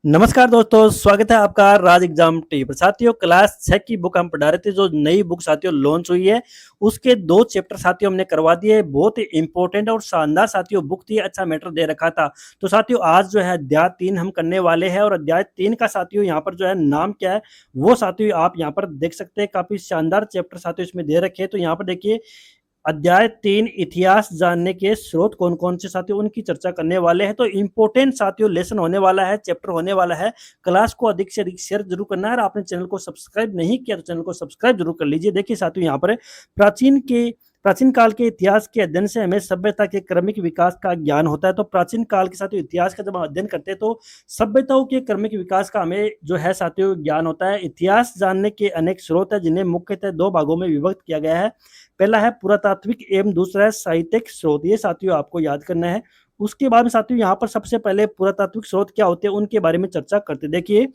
नमस्कार दोस्तों, स्वागत है आपका राज एग्जाम टिप। साथियों, क्लास 6 की बुक हम पढ़ा रहे थे। जो नई बुक साथियों लॉन्च हुई है, उसके 2 चैप्टर साथियों हमने करवा दिए। बहुत ही इंपॉर्टेंट और शानदार साथियों बुक थी, अच्छा मैटर दे रखा था। तो साथियों आज जो है अध्याय 3 हम करने वाले हैं और अध्याय 3 का साथियों यहाँ पर जो है नाम क्या है, वो साथियों आप यहाँ पर देख सकते हैं। काफ़ी शानदार चैप्टर साथियों इसमें दे रखे हैं। तो यहाँ पर देखिए, अध्याय 3 इतिहास जानने के स्रोत कौन-कौन से साथियों उनकी चर्चा करने वाले हैं। तो इम्पोर्टेंट साथियों लेसन होने वाला है, चैप्टर होने वाला है। क्लास को अधिक से अधिक शेयर ज़रूर करना है और आपने चैनल को सब्सक्राइब नहीं किया तो चैनल को सब्सक्राइब ज़रूर कर लीजिए। देखिए साथियों यहाँ पर प्राचीन काल के इतिहास के अध्ययन से हमें सभ्यता के क्रमिक विकास का ज्ञान होता है। तो प्राचीन काल के साथियों इतिहास का जब हम अध्ययन करते हैं तो सभ्यताओं के क्रमिक विकास का हमें जो है साथियों ज्ञान होता है। इतिहास जानने के अनेक स्रोत हैं जिन्हें मुख्यतः 2 भागों में विभक्त किया गया है। पहला है पुरातात्विक एवं दूसरा है साहित्यिक स्रोत। ये साथियों आपको याद करना है। उसके बाद में साथियों यहाँ पर सबसे पहले पुरातात्विक स्रोत क्या होते हैं उनके बारे में चर्चा करते हैं। देखिए,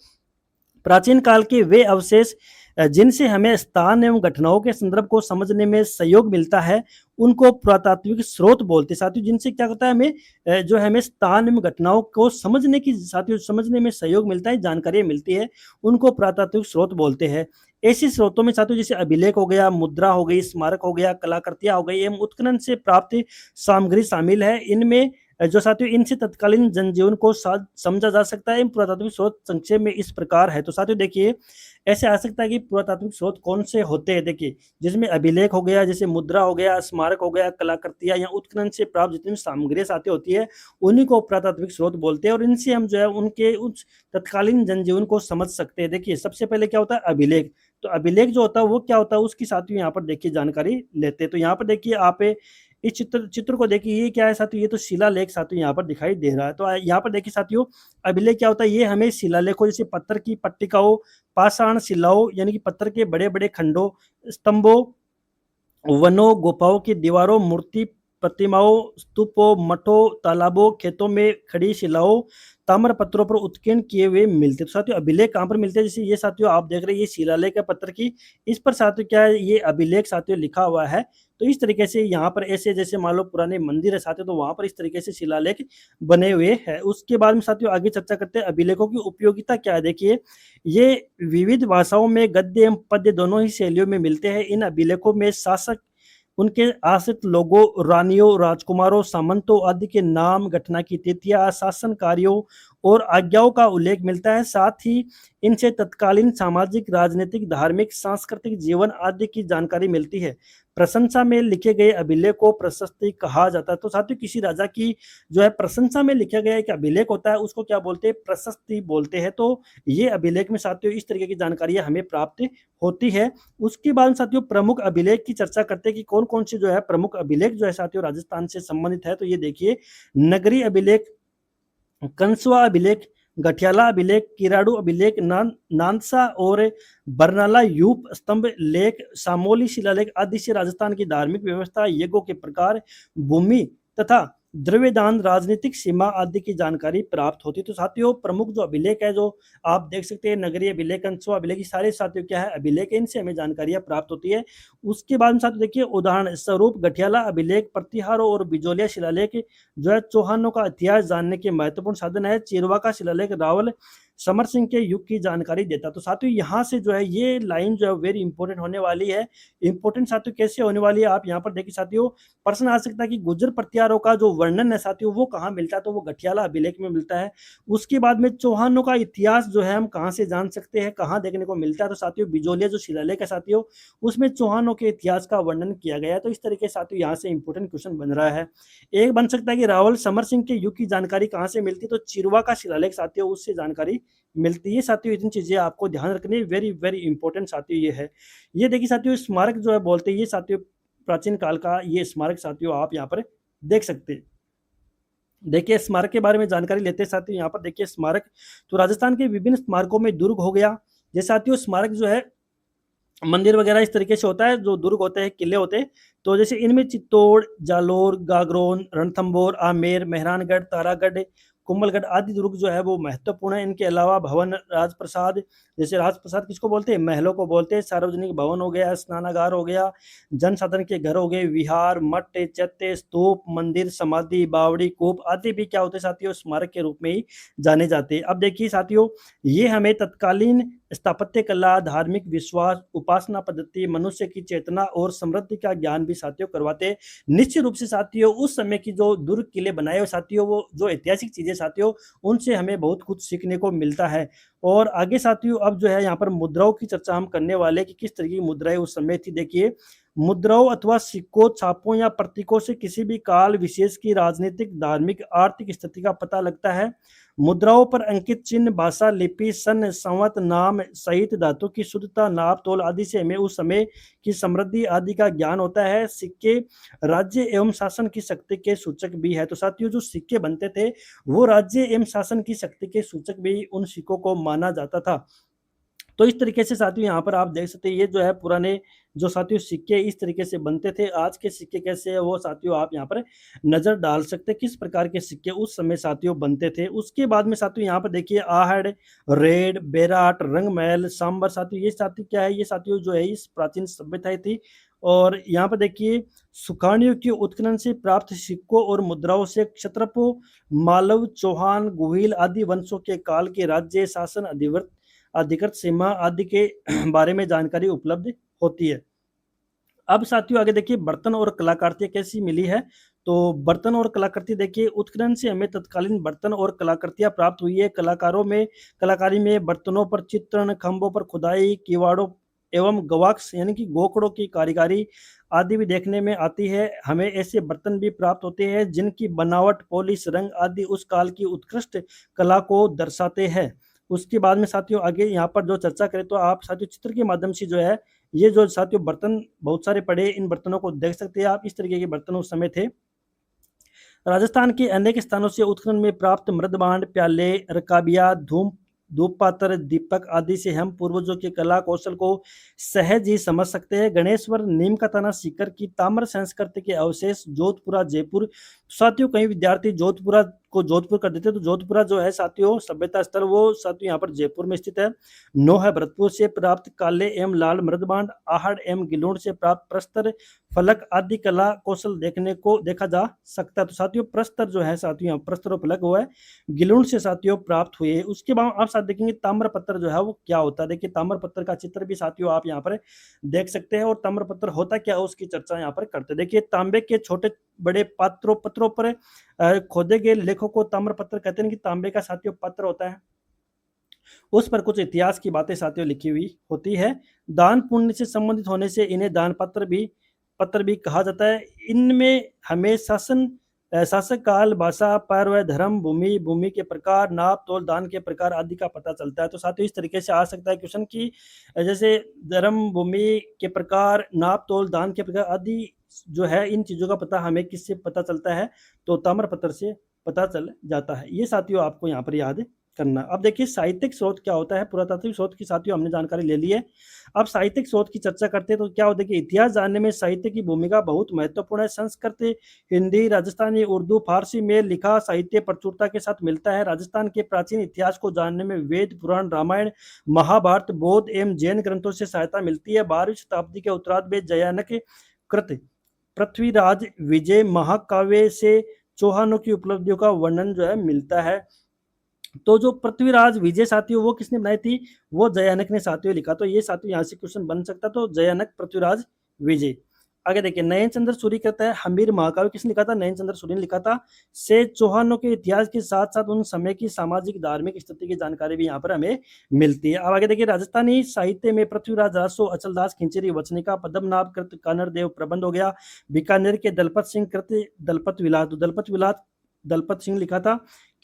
प्राचीन काल के वे अवशेष जिनसे हमें स्थान एवं घटनाओं के संदर्भ को समझने में सहयोग मिलता है, उनको पुरातात्विक स्रोत बोलते हैं। साथियों जिनसे क्या होता है, हमें जो है हमें स्थान एवं घटनाओं को समझने की साथियों समझने में सहयोग मिलता है, जानकारियाँ मिलती है, उनको पुरातात्विक स्रोत बोलते हैं। ऐसे स्रोतों में साथियों जैसे अभिलेख हो गया, मुद्रा हो गई, स्मारक हो गया, कलाकृतियाँ हो गई एवं उत्खनन से प्राप्त सामग्री शामिल है। इनमें जो साथियों इनसे तत्कालीन जनजीवन को समझा जा सकता है। पुरातात्विक स्रोत संक्षेप में इस प्रकार है। तो साथियों देखिए, ऐसे आ सकता है कि पुरातात्विक स्रोत कौन से होते हैं। देखिए, जिसमें अभिलेख हो गया, जैसे मुद्रा हो गया, स्मारक हो गया, कलाकृतियाँ या उत्खनन से प्राप्त जितनी सामग्रियाँ साथियों होती है, उन्हीं को पुरातात्विक स्रोत बोलते हैं और इनसे हम जो है उनके उस तत्कालीन जनजीवन को समझ सकते हैं। देखिए, सबसे पहले क्या होता है अभिलेख। तो अभिलेख जो होता है वो क्या होता है उसकी साथियों यहाँ पर देखिए जानकारी लेते हैं। तो यहाँ पर देखिए आप इस चित्र चित्र को देखिए, ये क्या है साथियों, ये तो शिलालेख साथियों यहाँ पर दिखाई दे रहा है। तो यहाँ पर देखिए साथियों, अभिलेख क्या होता है, ये हमें शिलालेखों जैसे पत्थर की पट्टिकाओं, पाषाण शिलाओं यानी कि पत्थर के बड़े-बड़े खंडों, स्तंभों, वनों, गुफाओं की दीवारों, मूर्ति प्रतिमाओं, स्तूपों, मठों, तालाबों, खेतों में खड़ी शिलाओं, ताम्र पत्रों पर उत्कीर्ण किए हुए मिलते हैं। तो साथियों अभिलेख कहाँ पर मिलते हैं, जैसे ये साथियों आप देख रहे हैं, ये शिलालेख है पत्थर की, इस पर साथियों क्या है, ये अभिलेख साथियों लिखा हुआ है। तो इस तरीके से यहाँ पर ऐसे जैसे मान लो पुराने मंदिर है साथियों, तो वहाँ पर इस तरीके से शिलालेख बने हुए हैं। उसके बाद में साथियों आगे चर्चा करते हैं अभिलेखों की उपयोगिता क्या है। देखिए, ये विविध भाषाओं में गद्य एवं पद्य दोनों ही शैलियों में मिलते हैं। इन अभिलेखों में शासक, उनके आश्रित लोगों, रानियों, राजकुमारों, सामंतों आदि के नाम, घटना की तिथियां, शासन कार्यों और आज्ञाओं का उल्लेख मिलता है। साथ ही इनसे तत्कालीन सामाजिक, राजनीतिक, धार्मिक, सांस्कृतिक जीवन आदि की जानकारी मिलती है। प्रशंसा में लिखे गए अभिलेख को प्रशस्ति कहा जाता है। तो साथियों किसी राजा की जो है प्रशंसा में लिखा गया एक अभिलेख होता है, उसको क्या बोलते हैं, प्रशस्ति बोलते हैं। तो ये अभिलेख में साथियों इस तरीके की जानकारियां हमें प्राप्त होती है। उसके बाद साथियों प्रमुख अभिलेख की चर्चा करते हैं कि कौन-कौन से जो है प्रमुख अभिलेख जो है साथियों राजस्थान से संबंधित है। तो ये देखिए, नगरी अभिलेख, कंसवा अभिलेख, गठियाला अभिलेख, किराडू अभिलेख, नानसा और बरनाला यूप स्तंभ लेख, सामोली शिलालेख आदि से राजस्थान की धार्मिक व्यवस्था, यज्ञों के प्रकार, भूमि तथा द्रव्यदान, राजनीतिक सीमा आदि की जानकारी प्राप्त होती है। तो साथियों प्रमुख जो अभिलेख है, जो आप देख सकते हैं, नगरीय अभिलेख, कंसवा अभिलेख, ये सारे साथियों क्या है अभिलेख, इनसे हमें जानकारियां प्राप्त होती है। उसके बाद में साथियों देखिए, उदाहरण स्वरूप गठियाला अभिलेख प्रतिहारों और बिजोलिया शिलालेख जो है चौहानों का इतिहास जानने के महत्वपूर्ण साधन है। चिरवा का शिलालेख रावल समर सिंह के युग की जानकारी देता। तो साथियों यहाँ से जो है ये लाइन जो है वेरी इंपॉर्टेंट होने वाली है। इंपॉर्टेंट साथियों कैसे होने वाली है, आप यहाँ पर देखिए साथियों, प्रश्न आ सकता है कि गुर्जर प्रतिहारों का जो वर्णन है साथियों वो कहाँ मिलता है, तो वो गठियाला अभिलेख में मिलता है। उसके बाद में चौहानों का इतिहास जो है हम कहाँ से जान सकते हैं, कहाँ देखने को मिलता है, तो साथियों बिजोलिया जो शिलालेख है साथियों, उसमें चौहानों के इतिहास का वर्णन किया गया है। तो इस तरीके से साथियों यहाँ से इंपॉर्टेंट क्वेश्चन बन रहा है। एक बन सकता है कि रावल समर सिंह के युग की जानकारी कहाँ से मिलती है, तो चिरवा का शिलालेख साथियों उससे जानकारी मिलती है। साथियों इतनी चीजें आपको ध्यान रखनी है, वेरी वेरी इंपॉर्टेंट साथियों ये है। ये देखिए साथियों, स्मारक जो है बोलते हैं, ये साथियों प्राचीन काल का ये स्मारक साथियों आप यहाँ पर देख सकते हैं। देखिए स्मारक के बारे में जानकारी लेते हैं साथियों, यहाँ पर देखिए स्मारक, तो राजस्थान के विभिन्न स्मारकों में दुर्ग हो गया, जैसे साथियों स्मारक जो है मंदिर वगैरह इस तरीके से होता है, जो दुर्ग होते हैं, किले होते हैं। तो जैसे इनमें चित्तौड़, जालोर, गागरोन, रणथंभौर, आमेर, मेहरानगढ़, तारागढ़, कुंभलगढ़ आदि दुर्ग जो है वो महत्वपूर्ण है। इनके अलावा भवन, राजप्रसाद, जैसे राजप्रसाद किसको बोलते हैं? महलों को बोलते हैं। सार्वजनिक भवन हो गया, स्नानागार हो गया, जनसाधारण के घर हो गए, विहार, मठ, चैत्य, स्तूप, मंदिर, समाधि, बावड़ी, कूप आदि भी क्या होते हैं साथियों? स्मारक के रूप में ही जाने जाते हैं। अब देखिए साथियों, ये हमें तत्कालीन स्थापत्य कला, धार्मिक विश्वास, उपासना पद्धति, मनुष्य की चेतना और समृद्धि का ज्ञान भी साथियों करवाते हैं। निश्चित रूप से साथियों उस समय की जो दुर्ग किले बनाए हुए साथियों, वो जो ऐतिहासिक चीजें साथियों, उनसे हमें बहुत कुछ सीखने को मिलता है। और आगे साथियों अब जो है यहाँ पर मुद्राओं की चर्चा हम करने वाले कि किस तरह की मुद्राएं उस समय थी। देखिए, मुद्राओं अथवा सिक्कों, छापों या प्रतीकों से किसी भी काल विशेष की राजनीतिक, धार्मिक, आर्थिक स्थिति का पता लगता है। मुद्राओं पर अंकित चिन्ह, भाषा, लिपि, सन, संवत, नाम सहित धातु की शुद्धता, नाप तोल आदि से हमें उस समय की समृद्धि आदि का ज्ञान होता है। सिक्के राज्य एवं शासन की शक्ति के सूचक भी है। तो साथियों जो सिक्के बनते थे वो राज्य एवं शासन की शक्ति के सूचक भी उन सिक्कों को माना जाता था। तो इस तरीके से साथियों यहाँ पर आप देख सकते हैं, ये जो है पुराने जो साथियों सिक्के इस तरीके से बनते थे। आज के सिक्के कैसे है वो साथियों आप यहाँ पर नजर डाल सकते हैं, किस प्रकार के सिक्के उस समय साथियों बनते थे। उसके बाद में साथियों यहाँ पर देखिए आहड़, रेड, बेराट, रंगमहल, सांबर साथियों, ये साथी क्या है? ये साथियों जो है इस प्राचीन सभ्यता थी। और यहाँ पर देखिए सुखानियों के उत्खनन से प्राप्त सिक्कों और मुद्राओं से क्षत्रपों, मालव, चौहान, गुहिल आदि वंशों के काल के राज्य शासन, अधिकृत सीमा आदि के बारे में जानकारी उपलब्ध होती है। अब साथियों आगे देखिए बर्तन और कलाकृतियां कैसी मिली है। तो बर्तन और कलाकृति देखिए, उत्खनन से हमें तत्कालीन बर्तन और कलाकृतियां प्राप्त हुई है। कलाकारी में बर्तनों पर चित्रण, खंभों पर खुदाई, किवाड़ों एवं गवाक्स यानी कि गोखड़ों की कारीगरी आदि भी देखने में आती है। हमें ऐसे बर्तन भी प्राप्त होते हैं जिनकी बनावट, पॉलिश, रंग आदि उस काल की उत्कृष्ट कला को दर्शाते हैं। उसके बाद में साथियों आगे यहाँ पर जो चर्चा करें तो आप साथियों चित्र के माध्यम से जो है ये जो साथियों बर्तन बहुत सारे पड़े, इन बर्तनों को देख सकते हैं आप। इस तरीके के बर्तन उस समय थे। राजस्थान के अनेक स्थानों से उत्खनन में प्राप्त मृदभांड, प्याले, रकाबिया, धूप पात्र, दीपक आदि से हम पूर्वजों के कला कौशल को सहज ही समझ सकते हैं। गणेश्वर, नीम का तना, सीकर की ताम्र संस्कृति के अवशेष, जोधपुरा, जयपुर। साथियों कई विद्यार्थी जोधपुरा को जोधपुर कर देते, तो जोधपुरा जो है साथियों सभ्यता स्थल वो साथियों यहाँ पर जयपुर में स्थित है। नोह, भरतपुर से प्राप्त काले एवं लाल मृदभांड, आहड़ एवं गिलोड से प्राप्त प्रस्तर, फलक आदि कला कौशल देखा जा सकता है। तो साथियों प्रस्तर जो है साथियों यहाँ प्रस्तर और फलक हुआ है गिलोड से साथियों प्राप्त हुए। उसके बाद आप साथ देखेंगे ताम्रपत्र जो है वो क्या होता है। देखिए ताम्रपत्र का चित्र भी साथियों आप यहाँ पर देख सकते हैं। और ताम्रपत्र होता क्या है उसकी चर्चा यहाँ पर करते हैं। देखिए तांबे के छोटे बड़े पत्रों पर खोदे गए लेखों को ताम्रपत्र कहते हैं कि तांबे का साथियों पत्र होता है, उस पर कुछ इतिहास की बातें साथियों लिखी हुई होती है। दान पुण्य से संबंधित होने से इन्हें दान पत्र भी कहा जाता है। इनमें हमें शासक काल, भाषा, पर्व, धर्म, भूमि के प्रकार, नाप तोल, दान के प्रकार आदि का पता चलता है। तो साथियों इस तरीके से आ सकता है क्वेश्चन की जैसे धर्म, भूमि के प्रकार, नाप तोल, दान के प्रकार आदि जो है इन चीजों का पता हमें किससे पता चलता है? तो ताम्रपत्र से पता चल जाता है। ये साथियों आपको यहाँ पर याद करना। अब देखिए साहित्यिक स्रोत क्या होता है। पुरातात्विक स्रोत की साथियों हमने जानकारी ले ली है। अब साहित्यिक स्रोत की चर्चा करते हैं तो क्या होता है कि इतिहास जानने में साहित्य की भूमिका बहुत महत्वपूर्ण है। संस्कृत, हिंदी, राजस्थानी, उर्दू, फारसी में लिखा साहित्य प्रचुरता के साथ मिलता है। राजस्थान के प्राचीन इतिहास को जानने में वेद, पुराण, रामायण, महाभारत, बौद्ध एवं जैन ग्रंथों से सहायता मिलती है। 12वीं शताब्दी के उत्तरार्ध में जयानक कृत पृथ्वीराज विजय महाकाव्य से चौहानों की उपलब्धियों का वर्णन जो है मिलता है। तो जो पृथ्वीराज विजय साथियों वो किसने बनाई थी? वो जयानक ने साथियों लिखा। तो ये साथियों यहाँ से क्वेश्चन बन सकता। तो जयानक, पृथ्वीराज विजय। आगे देखिए नयन चंद्र सूरी कहता है हमीर महाकाव्य किसने लिखा था? नयन चंद्र सूरी ने लिखा था। से चौहानों के इतिहास के साथ साथ उन समय की सामाजिक धार्मिक स्थिति की जानकारी भी यहाँ पर हमें मिलती है। अब आगे देखिए राजस्थानी साहित्य में पृथ्वीराज रासो, अचलदास खिंचरी, वचनिका, पद्मनाभ कृत, कानर देव प्रबंध हो गया। बीकानेर के दलपत सिंह कृत दलपत विलास, दलपत सिंह लिखा था।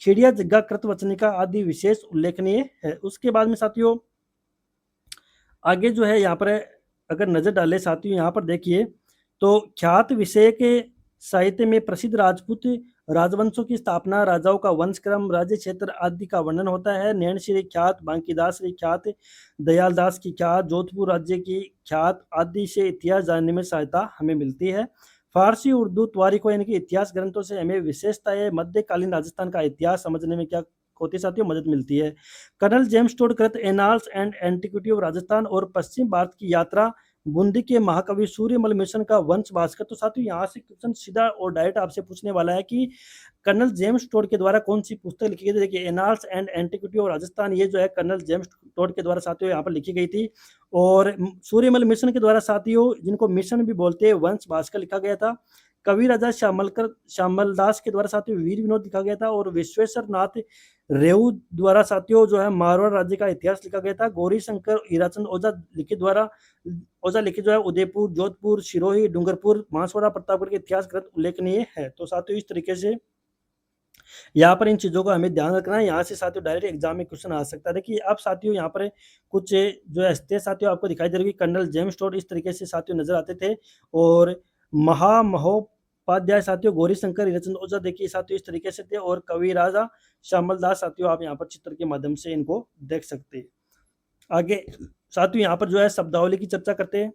खेड़िया जग्गा कृत वचनिका आदि विशेष उल्लेखनीय है। उसके बाद में साथियों आगे जो है यहाँ पर अगर नजर डाले साथियों यहाँ पर देखिए तो ख्यात विषय के साहित्य में प्रसिद्ध राजपूत राजवंशों की स्थापना, राजाओं का वंशक्रम, राज्य क्षेत्र आदि का वर्णन होता है। नैनश्री ख्यात, बांकीदास ख्यात, दयालदास की ख्यात, जोधपुर राज्य की ख्यात आदि से इतिहास जानने में सहायता हमें मिलती है। फारसी, उर्दू, तवारीखों यानी कि इतिहास ग्रंथों से हमें विशेषताएँ मध्यकालीन राजस्थान का इतिहास समझने में क्या होती है साथियों, मदद मिलती है। कर्नल जेम्स टोड कृत annals and antiquity of Rajasthan और पश्चिम भारत की यात्रा, बूंदी के महाकवि सूर्यमल मिशन का वंश भास्कर। तो साथियों यहाँ से क्वेश्चन सीधा और डायरेक्ट आपसे पूछने वाला है कि कर्नल जेम्स टोड के द्वारा कौन सी पुस्तक लिखी गई थी। देखिए annals and antiquity of Rajasthan, ये जो है कर्नल जेम्स टोड के द्वारा साथियों यहाँ पर लिखी गई थी। और सूर्यमल मिशन के द्वारा साथियों, जिनको मिशन भी बोलते हैं, वंश भास्कर लिखा गया था। कवि राजा श्यामल दास के द्वारा साथियों वीर विनोद लिखा गया था। और विश्वेश्वर नाथ रेऊ द्वारा साथियों जो है मारवाड़ राज्य का इतिहास लिखा गया था। गौरी शंकर हीराचंद ओझा लिखित जो है उदयपुर, जोधपुर, सिरोही, डूंगरपुर, बांसवाड़ा, प्रतापगढ़ के इतिहास ग्रंथ उल्लेखनीय है। तो साथियों इस तरीके से यहाँ पर इन चीज़ों का हमें ध्यान रखना है। यहाँ से साथियों डायरेक्ट एग्जाम में क्वेश्चन आ सकता है। देखिए अब साथियों यहाँ पर कुछ जो है हस्तियाँ साथियों आपको दिखाई दे रही है। कर्नल जेम्स टोड इस तरीके से साथियों नजर आते थे। और महामहोपाध्याय साथियों गौरी शंकर हीराचंद ओझा देखिए साथियों इस तरीके से थे। और कवि राजा श्यामल दास साथियों आप यहाँ पर चित्र के माध्यम से इनको देख सकते हैं। आगे साथियों यहाँ पर जो है शब्दावली की चर्चा करते हैं।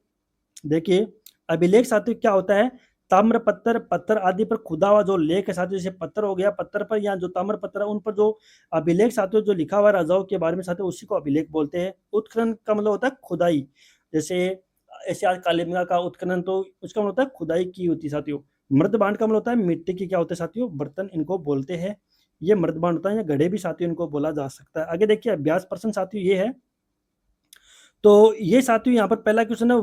देखिए अभिलेख साथियों क्या होता है, ताम्र पत्थर, पत्थर आदि पर खुदा हुआ जो लेख है साथियों, जैसे पत्थर हो गया, पत्थर पर या जो ताम्र पत्थर है उन पर जो अभिलेख साथियों जो लिखा हुआ है राजाओं के बारे में साथियों, उसी को अभिलेख बोलते हैं। उत्खनन का मतलब होता है खुदाई, जैसे ऐसे आज कालीगंगा का उत्खनन, तो उसका मतलब होता है खुदाई की होती है साथियों। मृदबांड का मतलब होता है मिट्टी की क्या होते हैं साथियों, बर्तन, इनको बोलते हैं। ये मृदबांड होता है, या घड़े भी साथियों इनको बोला जा सकता है। आगे देखिए अभ्यास प्रश्न साथियों ये है। तो ये साथियों यहाँ पर पहला क्वेश्चन है,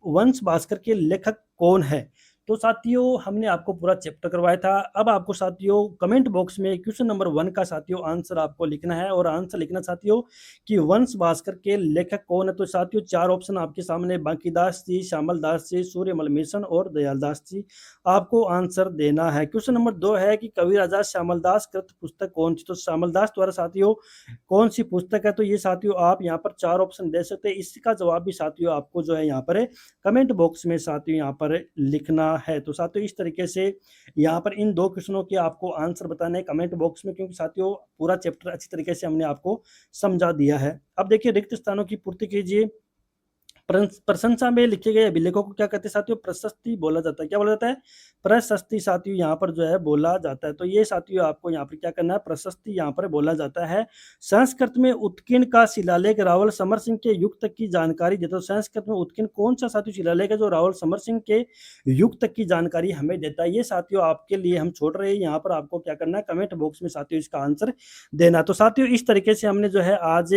वंश भास्कर के लेखक कौन है। तो साथियों हमने आपको पूरा चैप्टर करवाया था। अब आपको साथियों कमेंट बॉक्स में क्वेश्चन नंबर 1 का साथियों आंसर आपको लिखना है। और आंसर लिखना साथियों कि वंश भास्कर के लेखक कौन है। तो साथियों 4 ऑप्शन आपके सामने, बांकीदास जी, श्यामल दास जी, सूर्यमल मिशन और दयाल दास जी। आपको आंसर देना है। क्वेश्चन नंबर 2 है कि कवि राजा श्यामल दास कृत पुस्तक कौन सी। तो श्यामल दास द्वारा साथियों कौन सी पुस्तक है। तो ये साथियों आप यहाँ पर 4 ऑप्शन दे सकते हैं। इसका जवाब भी साथियों आपको जो है यहाँ पर कमेंट बॉक्स में साथियों यहाँ पर लिखना है। तो साथियों इस तरीके से यहाँ पर इन 2 क्वेश्चनों के आपको आंसर बताने हैं कमेंट बॉक्स में, क्योंकि साथियों पूरा चैप्टर अच्छी तरीके से हमने आपको समझा दिया है। अब देखिए रिक्त स्थानों की पूर्ति कीजिए। प्रशंसा में लिखे गए अभिलेखों को क्या कहते हैं साथियों, प्रशस्ति बोला जाता है। क्या बोला जाता है, प्रशस्ति साथियों यहाँ पर जो है बोला जाता है। तो ये साथियों आपको यहाँ पर क्या करना है, प्रशस्ति यहाँ पर बोला जाता है। संस्कृत में उत्कीर्ण का शिलालेख रावल समर सिंह के युग तक की जानकारी देता है। संस्कृत में उत्कीर्ण कौन सा साथियों शिलालेख है जो रावल समर सिंह के युग तक की जानकारी हमें देता है। ये साथियों आपके लिए हम छोड़ रहे हैं। यहाँ पर आपको क्या करना है, कमेंट बॉक्स में साथियों इसका आंसर देना। तो साथियों इस तरीके से हमने जो है आज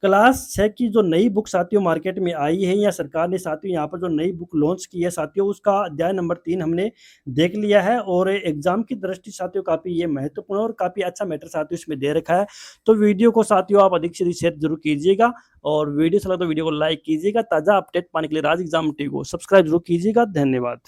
क्लास 6 की जो नई बुक साथियों मार्केट में आई है, या सरकार ने साथियों यहाँ पर जो नई बुक लॉन्च की है साथियों, उसका अध्याय नंबर 3 हमने देख लिया है। और एग्जाम की दृष्टि साथियों काफी ये महत्वपूर्ण और काफी अच्छा मैटर साथियों इसमें दे रखा है। तो वीडियो को साथियों आप अधिक से अधिक शेयर जरूर कीजिएगा। और वीडियो अच्छा लगा तो वीडियो को लाइक कीजिएगा। ताजा अपडेट पाने के लिए राज एग्जाम टीवी को सब्सक्राइब जरूर कीजिएगा। धन्यवाद।